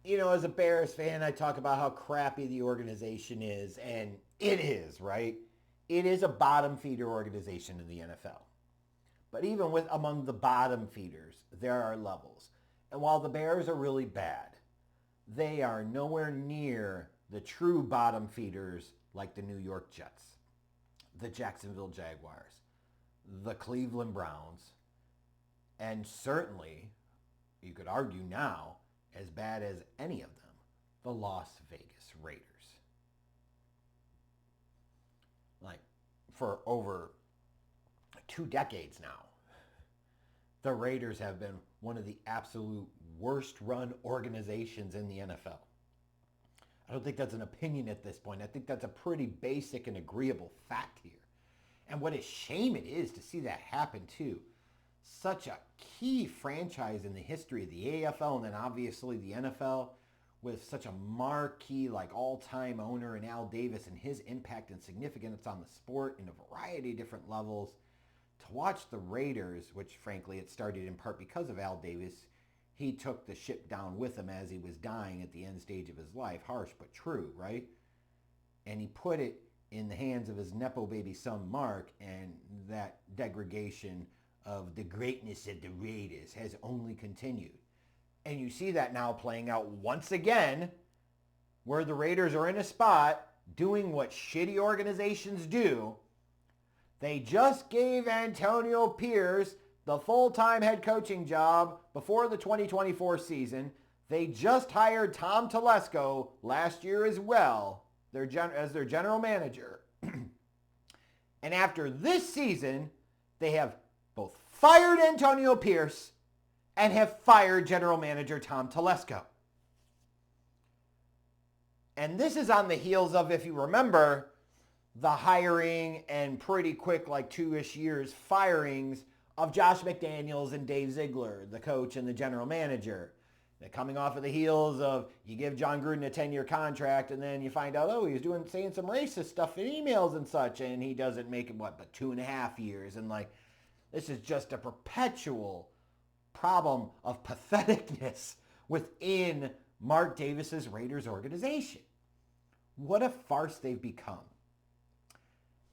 as a Bears fan, I talk about how crappy the organization is, and it is, right? It is a bottom feeder organization in the NFL. But even with among the bottom feeders, there are levels. And while the Bears are really bad, they are nowhere near the true bottom feeders like the New York Jets, the Jacksonville Jaguars, the Cleveland Browns, and certainly, you could argue now, as bad as any of them, the Las Vegas Raiders. Like, for over 2 decades now, the Raiders have been one of the absolute worst run organizations in the NFL. I don't think that's an opinion at this point. I think that's a pretty basic and agreeable fact here. And what a shame it is to see that happen too. Such a key franchise in the history of the AFL and then obviously the NFL with such a marquee, like all-time owner in Al Davis and his impact and significance on the sport in a variety of different levels. To watch the Raiders, which frankly it started in part because of Al Davis, he took the ship down with him as he was dying at the end stage of his life. Harsh but true, right? And he put it in the hands of his Nepo baby son Mark, and that degradation of the greatness of the Raiders has only continued. And you see that now playing out once again, where the Raiders are in a spot doing what shitty organizations do. They just gave Antonio Pierce the full-time head coaching job before the 2024 season. They just hired Tom Telesco last year as well as their general manager. And after this season, they have both fired Antonio Pierce and have fired general manager Tom Telesco. And this is on the heels of, if you remember, the hiring and pretty quick, like 2-ish years, firings of Josh McDaniels and Dave Ziegler, the coach and the general manager. They're coming off of the heels of you give John Gruden a 10-year contract and then you find out, he was saying some racist stuff in emails and such, and he doesn't make it, but 2.5 years. And this is just a perpetual problem of patheticness within Mark Davis's Raiders organization. What a farce they've become.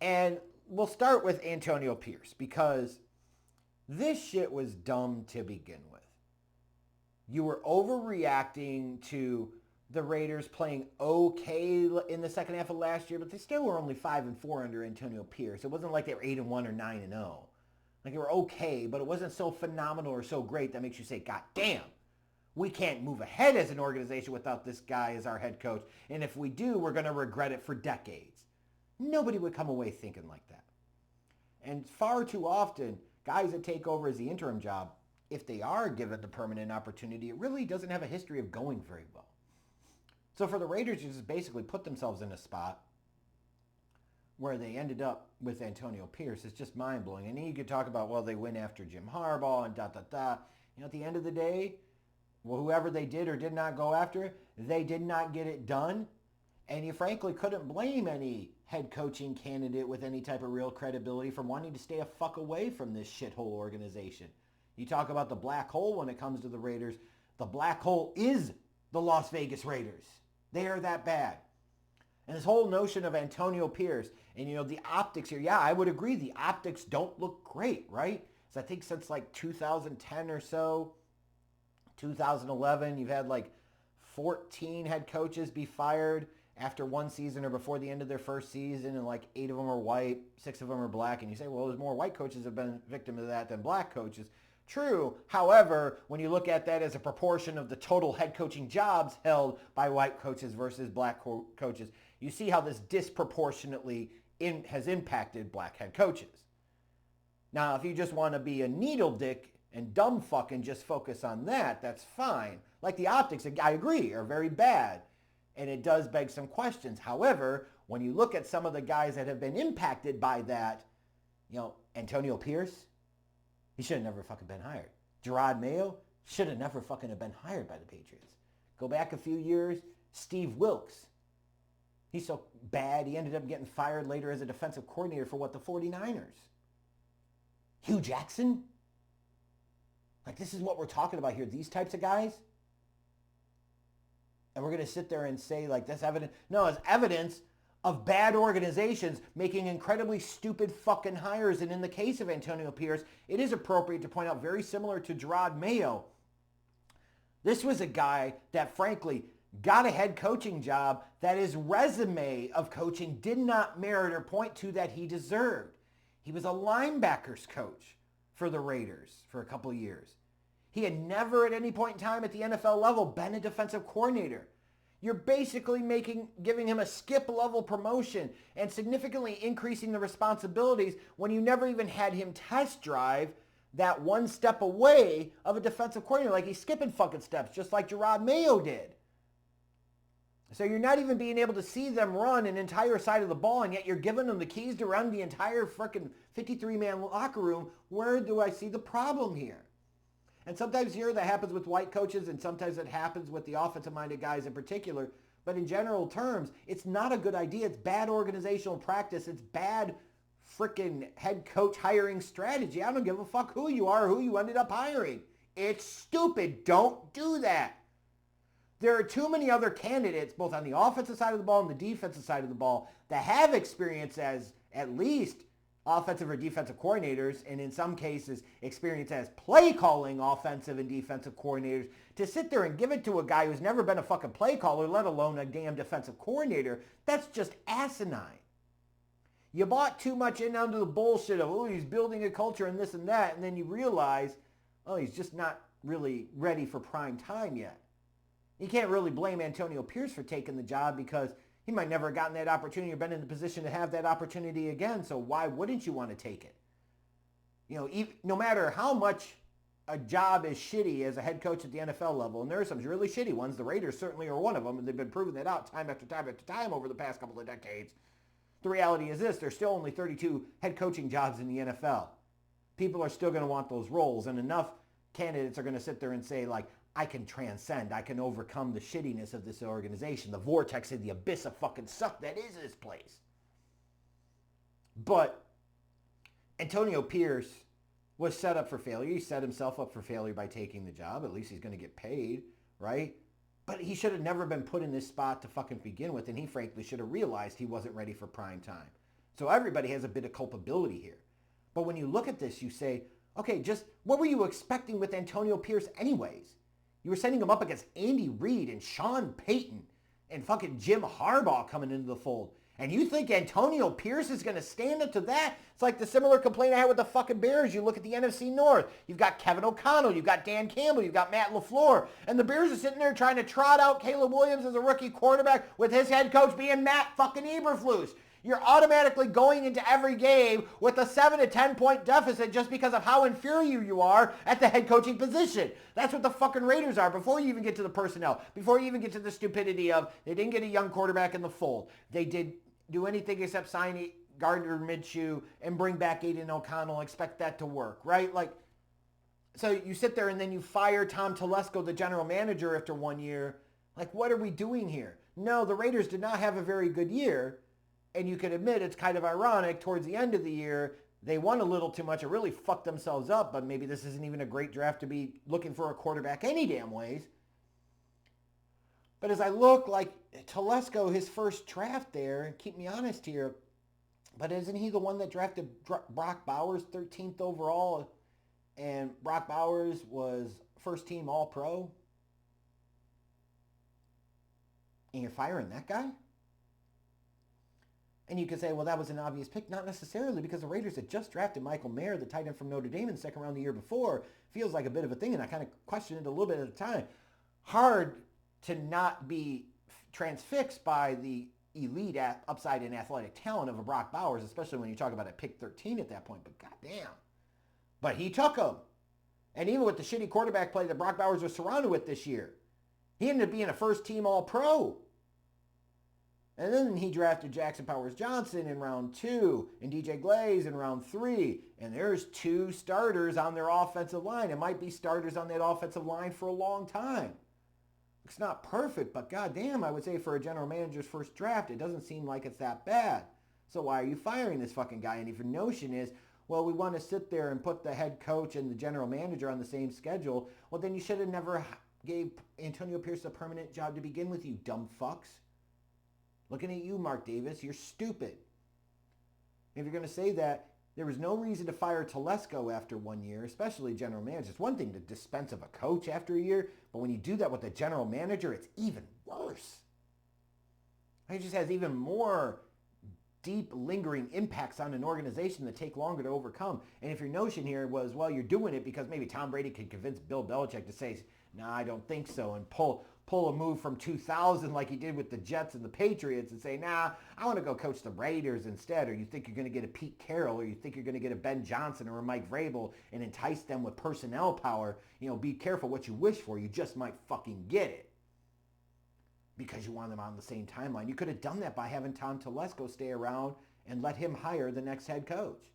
And we'll start with Antonio Pierce because this shit was dumb to begin with. You were overreacting to the Raiders playing okay in the second half of last year, but they still were only 5-4 under Antonio Pierce. It wasn't like they were 8-1 or 9-0. Like they were okay, but it wasn't so phenomenal or so great that makes you say, God damn, we can't move ahead as an organization without this guy as our head coach. And if we do, we're going to regret it for decades. Nobody would come away thinking like that. And far too often, guys that take over as the interim job, if they are given the permanent opportunity, it really doesn't have a history of going very well. So for the Raiders to just basically put themselves in a spot where they ended up with Antonio Pierce is just mind-blowing. And then you could talk about, well, they went after Jim Harbaugh and da-da-da. At the end of the day, well, whoever they did or did not go after, they did not get it done. And you frankly couldn't blame any head coaching candidate with any type of real credibility from wanting to stay a fuck away from this shithole organization. You talk about the black hole when it comes to the Raiders. The black hole is the Las Vegas Raiders. They are that bad. And this whole notion of Antonio Pierce and, the optics here. Yeah, I would agree. The optics don't look great, right? So I think since like 2010 or so, 2011, you've had like 14 head coaches be fired after one season or before the end of their first season, and like 8 of them are white, 6 of them are black. And you say, well, there's more white coaches have been victims of that than black coaches. True. However, when you look at that as a proportion of the total head coaching jobs held by white coaches versus black coaches, you see how this disproportionately has impacted black head coaches. Now, if you just want to be a needle dick and dumb fuck and just focus on that, that's fine. Like the optics, I agree, are very bad. And it does beg some questions. However, when you look at some of the guys that have been impacted by that, Antonio Pierce, he should have never fucking been hired. Gerard Mayo should have never fucking have been hired by the Patriots. Go back a few years, Steve Wilkes. He's so bad, he ended up getting fired later as a defensive coordinator for the 49ers. Hugh Jackson? Like, this is what we're talking about here. These types of guys? And we're going to sit there and say like that's evidence. No, it's evidence of bad organizations making incredibly stupid fucking hires. And in the case of Antonio Pierce, it is appropriate to point out, very similar to Gerard Mayo, this was a guy that frankly got a head coaching job that his resume of coaching did not merit or point to that he deserved. He was a linebackers coach for the Raiders for a couple of years. He had never at any point in time at the NFL level been a defensive coordinator. You're basically giving him a skip level promotion and significantly increasing the responsibilities when you never even had him test drive that one step away of a defensive coordinator. Like he's skipping fucking steps just like Gerard Mayo did. So you're not even being able to see them run an entire side of the ball, and yet you're giving them the keys to run the entire freaking 53-man locker room. Where do I see the problem here? And sometimes here that happens with white coaches, and sometimes it happens with the offensive-minded guys in particular. But in general terms, it's not a good idea. It's bad organizational practice. It's bad freaking head coach hiring strategy. I don't give a fuck who you are or who you ended up hiring. It's stupid. Don't do that. There are too many other candidates, both on the offensive side of the ball and the defensive side of the ball, that have experience as at least offensive or defensive coordinators, and in some cases experience as play calling offensive and defensive coordinators, to sit there and give it to a guy who's never been a fucking play caller, let alone a damn defensive coordinator. That's just asinine. You bought too much in onto the bullshit of, oh, he's building a culture and this and that, and then you realize, oh, he's just not really ready for prime time yet. You can't really blame Antonio Pierce for taking the job because he might never have gotten that opportunity or been in the position to have that opportunity again. So why wouldn't you want to take it? You know, no matter how much a job is shitty as a head coach at the NFL level, and there are some really shitty ones. The Raiders certainly are one of them, and they've been proving that out time after time after time over the past couple of decades. The reality is this, there's still only 32 head coaching jobs in the NFL. People are still going to want those roles, and enough candidates are going to sit there and say, like, I can transcend, I can overcome the shittiness of this organization, the vortex and the abyss of fucking suck that is this place. But Antonio Pierce was set up for failure. He set himself up for failure by taking the job. At least he's going to get paid, right? But he should have never been put in this spot to fucking begin with, and he frankly should have realized he wasn't ready for prime time. So everybody has a bit of culpability here. But when you look at this, you say, okay, just what were you expecting with Antonio Pierce anyways? You were setting him up against Andy Reid and Sean Payton and fucking Jim Harbaugh coming into the fold. And you think Antonio Pierce is going to stand up to that? It's like the similar complaint I had with the fucking Bears. You look at the NFC North. You've got Kevin O'Connell. You've got Dan Campbell. You've got Matt LaFleur. And the Bears are sitting there trying to trot out Caleb Williams as a rookie quarterback with his head coach being Matt fucking Eberflus. You're automatically going into every game with a 7 to 10 point deficit just because of how inferior you are at the head coaching position. That's what the fucking Raiders are before you even get to the personnel, before you even get to the stupidity of they didn't get a young quarterback in the fold. They did do anything except sign Gardner Minshew and bring back Aiden O'Connell, expect that to work, right? Like, so you sit there and then you fire Tom Telesco, the general manager, after 1 year. Like, what are we doing here? No, the Raiders did not have a very good year. And you can admit it's kind of ironic. Towards the end of the year, they won a little too much. It really fucked themselves up, but maybe this isn't even a great draft to be looking for a quarterback any damn ways. But as I look, like Telesco, his first draft there, and keep me honest here, but isn't he the one that drafted Brock Bowers 13th overall? And Brock Bowers was first team All-Pro? And you're firing that guy? And you could say, well, that was an obvious pick. Not necessarily, because the Raiders had just drafted Michael Mayer, the tight end from Notre Dame, in the second round the year before. Feels like a bit of a thing, and I kind of questioned it a little bit at the time. Hard to not be transfixed by the elite upside and athletic talent of a Brock Bowers, especially when you talk about a pick 13 at that point. But goddamn. But he took him. And even with the shitty quarterback play that Brock Bowers was surrounded with this year, he ended up being a first-team All-Pro. And then he drafted Jackson Powers Johnson in round 2 and DJ Glaze in round 3. And there's 2 starters on their offensive line. It might be starters on that offensive line for a long time. It's not perfect, but goddamn, I would say for a general manager's first draft, it doesn't seem like it's that bad. So why are you firing this fucking guy? And if your notion is, well, we want to sit there and put the head coach and the general manager on the same schedule, well, then you should have never gave Antonio Pierce a permanent job to begin with, you dumb fucks. Looking at you, Mark Davis, you're stupid. If you're going to say that, there was no reason to fire Telesco after 1 year, especially general manager. It's one thing to dispense of a coach after a year, but when you do that with a general manager, it's even worse. It just has even more deep, lingering impacts on an organization that take longer to overcome. And if your notion here was, well, you're doing it because maybe Tom Brady could convince Bill Belichick to say, no, I don't think so, and pull a move from 2000 like he did with the Jets and the Patriots and say, nah, I want to go coach the Raiders instead, or you think you're going to get a Pete Carroll, or you think you're going to get a Ben Johnson or a Mike Vrabel and entice them with personnel power, be careful what you wish for. You just might fucking get it because you want them on the same timeline. You could have done that by having Tom Telesco stay around and let him hire the next head coach.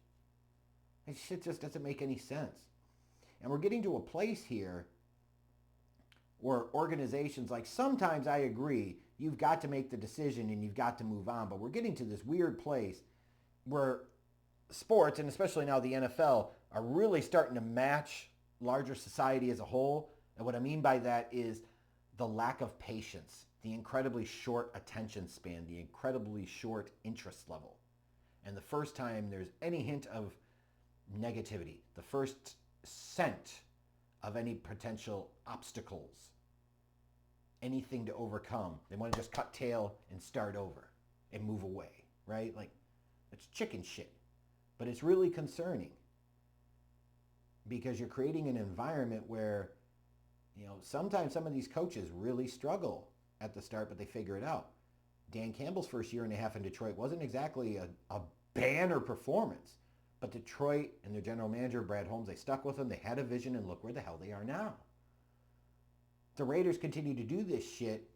That shit just doesn't make any sense. And we're getting to a place here where organizations, like, sometimes I agree, you've got to make the decision and you've got to move on, but we're getting to this weird place where sports, and especially now the NFL, are really starting to match larger society as a whole. And what I mean by that is the lack of patience, the incredibly short attention span, the incredibly short interest level. And the first time there's any hint of negativity, the first scent of any potential obstacles, anything to overcome, they want to just cut tail and start over and move away, right? Like, it's chicken shit. But it's really concerning because you're creating an environment where, sometimes some of these coaches really struggle at the start, but they figure it out. Dan Campbell's first year and a half in Detroit wasn't exactly a banner performance, but Detroit and their general manager, Brad Holmes, they stuck with him. They had a vision, and look where the hell they are now. The Raiders continue to do this shit,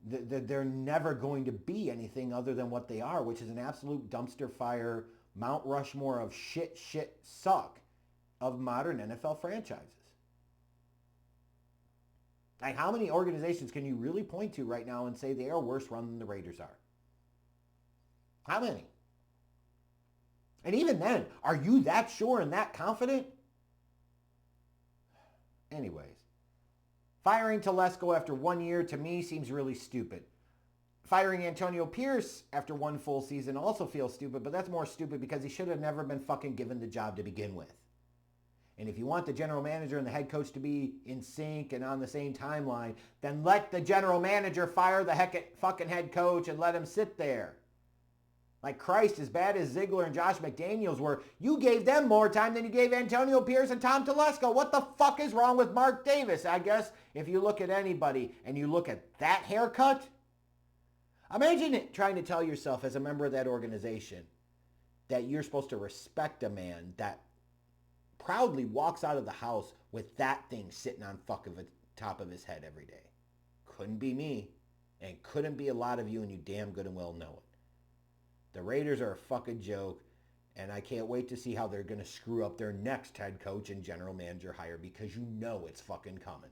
they're never going to be anything other than what they are, which is an absolute dumpster fire, Mount Rushmore of shit, suck of modern NFL franchises. Like, how many organizations can you really point to right now and say they are worse run than the Raiders are? How many? And even then, are you that sure and that confident? Anyways. Firing Telesco after 1 year, to me, seems really stupid. Firing Antonio Pierce after one full season also feels stupid, but that's more stupid because he should have never been fucking given the job to begin with. And if you want the general manager and the head coach to be in sync and on the same timeline, then let the general manager fire the fucking head coach and let him sit there. Like, Christ, as bad as Ziegler and Josh McDaniels were, you gave them more time than you gave Antonio Pierce and Tom Telesco. What the fuck is wrong with Mark Davis? I guess if you look at anybody and you look at that haircut, imagine it, trying to tell yourself as a member of that organization that you're supposed to respect a man that proudly walks out of the house with that thing sitting on the top of his head every day. Couldn't be me, and couldn't be a lot of you, and you damn good and well know it. The Raiders are a fucking joke, and I can't wait to see how they're going to screw up their next head coach and general manager hire, because you know it's fucking coming.